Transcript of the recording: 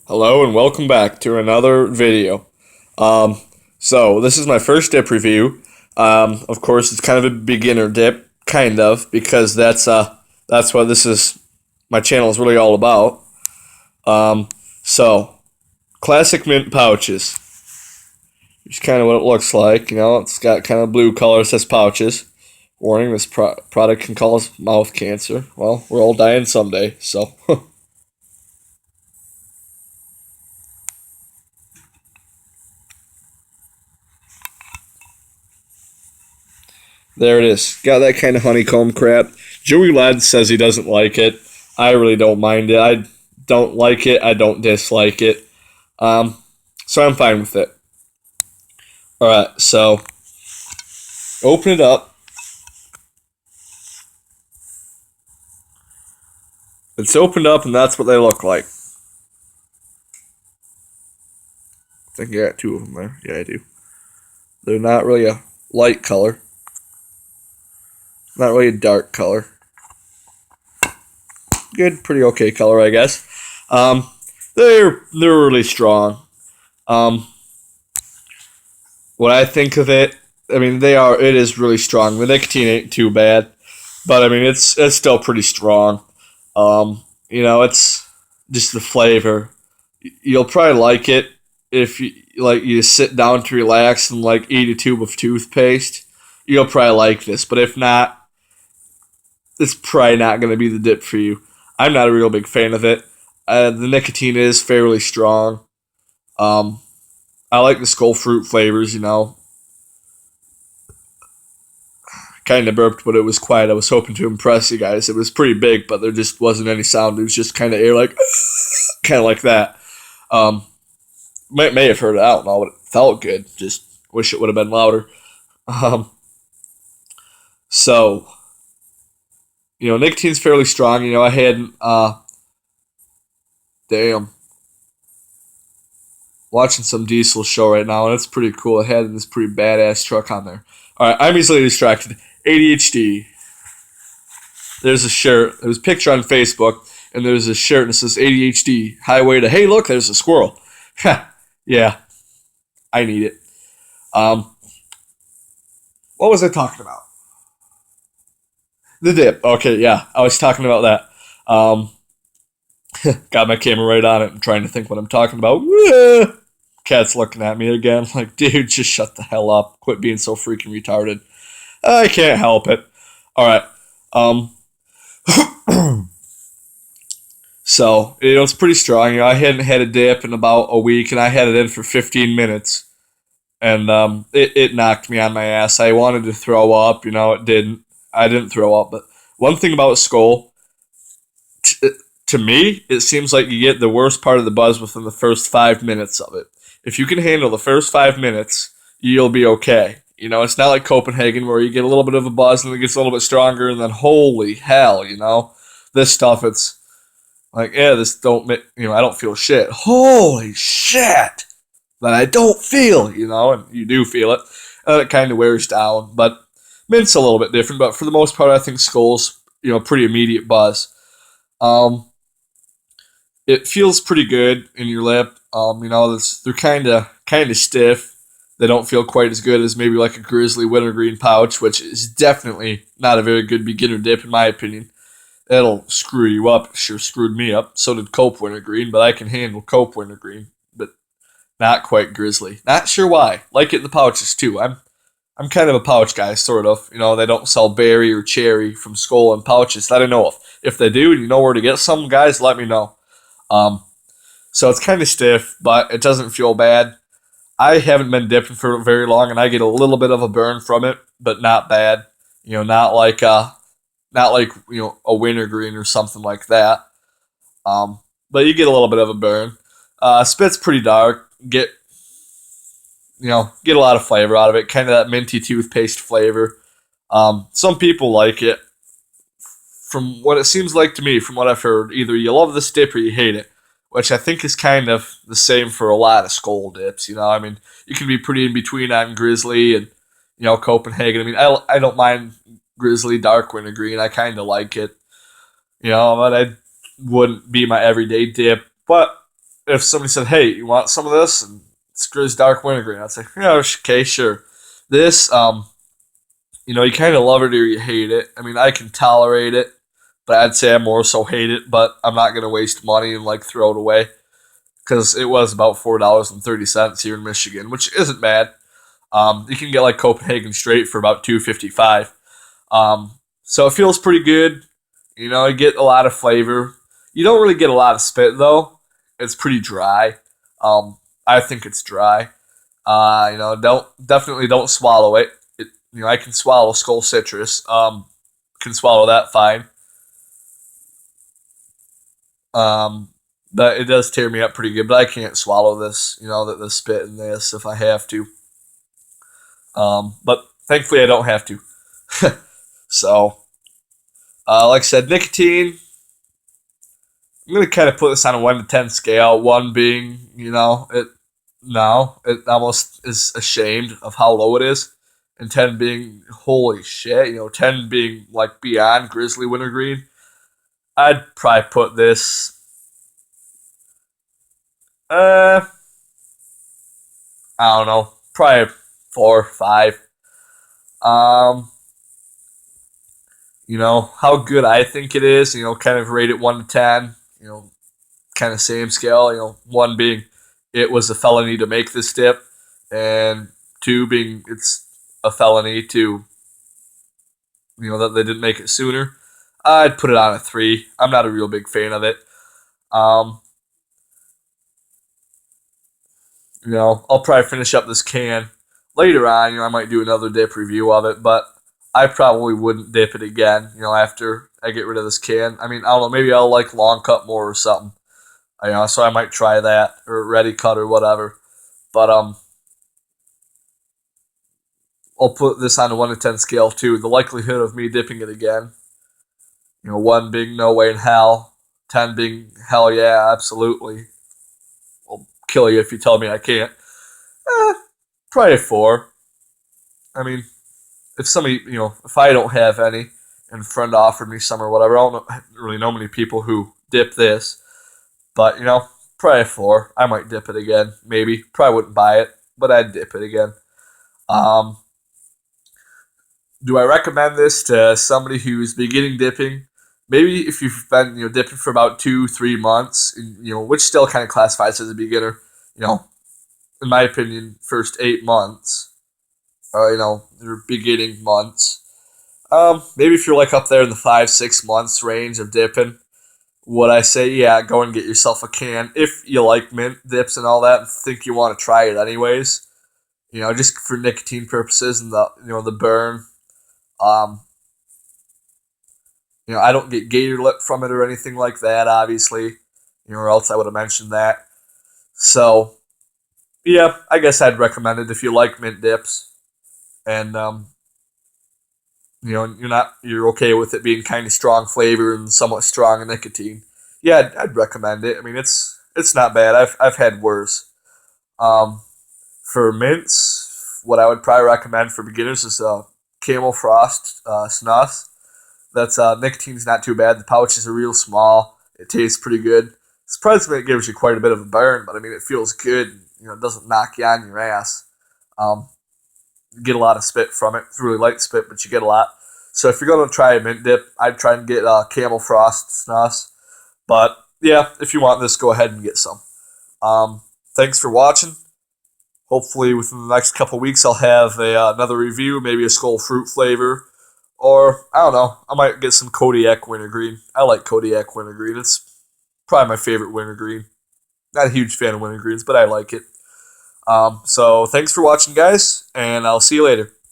Hello and welcome back to another video. Um, so this is my first dip review. Of course, it's kind of a beginner dip, kind of, because that's what this is. My channel is really all about. Um, so classic mint pouches. It's kind of what it looks like. It's got kind of blue color. It says pouches. Warning: this product can cause mouth cancer. Well, we're all dying someday, so. There it is. Got that kind of honeycomb crap. Joey Ladd says he doesn't like it. I really don't mind it. I don't like it. I don't dislike it. Um, so I'm fine with it. All right. So open it up. It's opened up, and that's what they look like. I think I got two of them there. Yeah, I do. They're not really a light color. Not really a dark color. Good, pretty okay color, I guess. Um, they're really strong. Um, what I think of it, I mean, they are. It is really strong. The nicotine ain't too bad, but I mean, it's still pretty strong. It's just the flavor. You'll probably like it if you sit down to relax and like eat a tube of toothpaste. You'll probably like this, but if not, it's probably not going to be the dip for you. I'm not a real big fan of it. The nicotine is fairly strong. Um, I like the skull fruit flavors, Kind of burped, but it was quiet. I was hoping to impress you guys. It was pretty big, but there just wasn't any sound. It was just kind of air, like, kind of like that. Um, may have heard it out and all, but it felt good. Just wish it would have been louder. Um, so, nicotine's fairly strong. I had, damn, watching some diesel show right now, and it's pretty cool. I had this pretty badass truck on there. All right, I'm easily distracted. ADHD. There's a shirt. There was a picture on Facebook, and there's a shirt that says ADHD highway to, hey, look, there's a squirrel. Yeah, I need it. Um, what was I talking about? The dip. Okay, yeah, I was talking about that. Got my camera right on it. I'm trying to think what I'm talking about. Cat's looking at me again. Like, dude, just shut the hell up. Quit being so freaking retarded. I can't help it. All right. Um, so, it's pretty strong. I hadn't had a dip in about a week, and I had it in for 15 minutes. And it knocked me on my ass. I wanted to throw up. It didn't. I didn't throw up. But one thing about Skoal, to me, it seems like you get the worst part of the buzz within the first 5 minutes of it. If you can handle the first 5 minutes, you'll be okay. It's not like Copenhagen where you get a little bit of a buzz and it gets a little bit stronger, and then holy hell, this stuff, it's like, yeah, this don't make, I don't feel shit. Holy shit that I don't feel, and you do feel it. And it kind of wears down, but Mint's a little bit different, but for the most part, I think Skoal's, pretty immediate buzz. Um, it feels pretty good in your lip. They're kind of stiff. They don't feel quite as good as maybe like a Grizzly wintergreen pouch, which is definitely not a very good beginner dip in my opinion. It'll screw you up. It sure screwed me up. So did Cope wintergreen, but I can handle Cope wintergreen, but not quite Grizzly. Not sure why. Like it in the pouches too. I'm kind of a pouch guy, sort of. They don't sell berry or cherry from Skoal in pouches that I know of. If they do, and you know where to get some, guys, let me know. Um, so it's kind of stiff, but it doesn't feel bad. I haven't been dipping for very long, and I get a little bit of a burn from it, but not bad. Not like a wintergreen or something like that. But you get a little bit of a burn. Spit's pretty dark. Get a lot of flavor out of it. Kind of that minty toothpaste flavor. Some people like it. From what it seems like to me, from what I've heard, either you love this dip or you hate it, which I think is kind of the same for a lot of Skoal dips. I mean, you can be pretty in between on Grizzly and Copenhagen. I mean, I don't mind Grizzly dark wintergreen. I kind of like it. But I wouldn't be my everyday dip. But if somebody said, "Hey, you want some of this?" and it's Grizz Dark Wintergreen, I'd say, "Yeah, okay, sure." This, you kind of love it or you hate it. I mean, I can tolerate it, but I'd say I more so hate it. But I'm not gonna waste money and like throw it away because it was about $4.30 here in Michigan, which isn't bad. You can get like Copenhagen straight for about $2.55. So it feels pretty good. You get a lot of flavor. You don't really get a lot of spit though. It's pretty dry. I think it's dry. Don't swallow it. I can swallow Skoal Citrus. Can swallow that fine. Um, but it does tear me up pretty good. But I can't swallow this. The spit in this if I have to. But thankfully I don't have to. So, like I said, nicotine. I'm gonna kind of put this on a 1 to 10 scale. One being, it no, it almost is ashamed of how low it is, and 10 being holy shit. 10 being like beyond Grizzly Wintergreen. I'd probably put this. Uh, I don't know, probably 4, 5. Um, how good I think it is. Kind of rate it 1 to 10. Kind of same scale. One being it was a felony to make this dip, and two being it's a felony to that they didn't make it sooner. I'd put it on a 3. I'm not a real big fan of it. Um, I'll probably finish up this can later on. I might do another dip review of it, but I probably wouldn't dip it again. After I get rid of this can. I mean, I don't know. Maybe I'll like long cut more or something. So I might try that or ready cut or whatever. But I'll put this on a 1 to 10 scale too. The likelihood of me dipping it again. 1 being no way in hell, 10 being hell yeah, absolutely. I'll kill you if you tell me I can't. Probably a 4. I mean, if somebody, if I don't have any, and a friend offered me some or whatever, I don't really know many people who dip this. But, probably a 4. I might dip it again, maybe. Probably wouldn't buy it, but I'd dip it again. Um, do I recommend this to somebody who's beginning dipping? Maybe if you've been, dipping for about 2, 3 months, which still kind of classifies as a beginner, in my opinion, first 8 months, your beginning months. Maybe if you're like up there in the 5, 6 months range of dipping, would I say, yeah, go and get yourself a can if you like mint dips and all that and think you want to try it anyways. Just for nicotine purposes and the burn. Um, I don't get gator lip from it or anything like that, obviously. Or else I would have mentioned that. So, yeah, I guess I'd recommend it if you like mint dips. And, you're okay with it being kind of strong flavor and somewhat strong in nicotine. Yeah, I'd recommend it. I mean, it's not bad. I've had worse. Um, for mints, what I would probably recommend for beginners is Camel Frost Snus. That's nicotine's not too bad. The pouches are real small. It tastes pretty good. Surprisingly, it gives you quite a bit of a burn, but I mean, it feels good. It doesn't knock you on your ass. Um, you get a lot of spit from it. It's really light spit, but you get a lot. So if you're going to try a mint dip, I'd try and get Camel Frost Snus. But yeah, if you want this, go ahead and get some. Thanks for watching. Hopefully, within the next couple weeks, I'll have another review, maybe a Skoal fruit flavor. Or, I don't know, I might get some Kodiak Wintergreen. I like Kodiak Wintergreen. It's probably my favorite wintergreen. Not a huge fan of wintergreens, but I like it. So, thanks for watching, guys, and I'll see you later.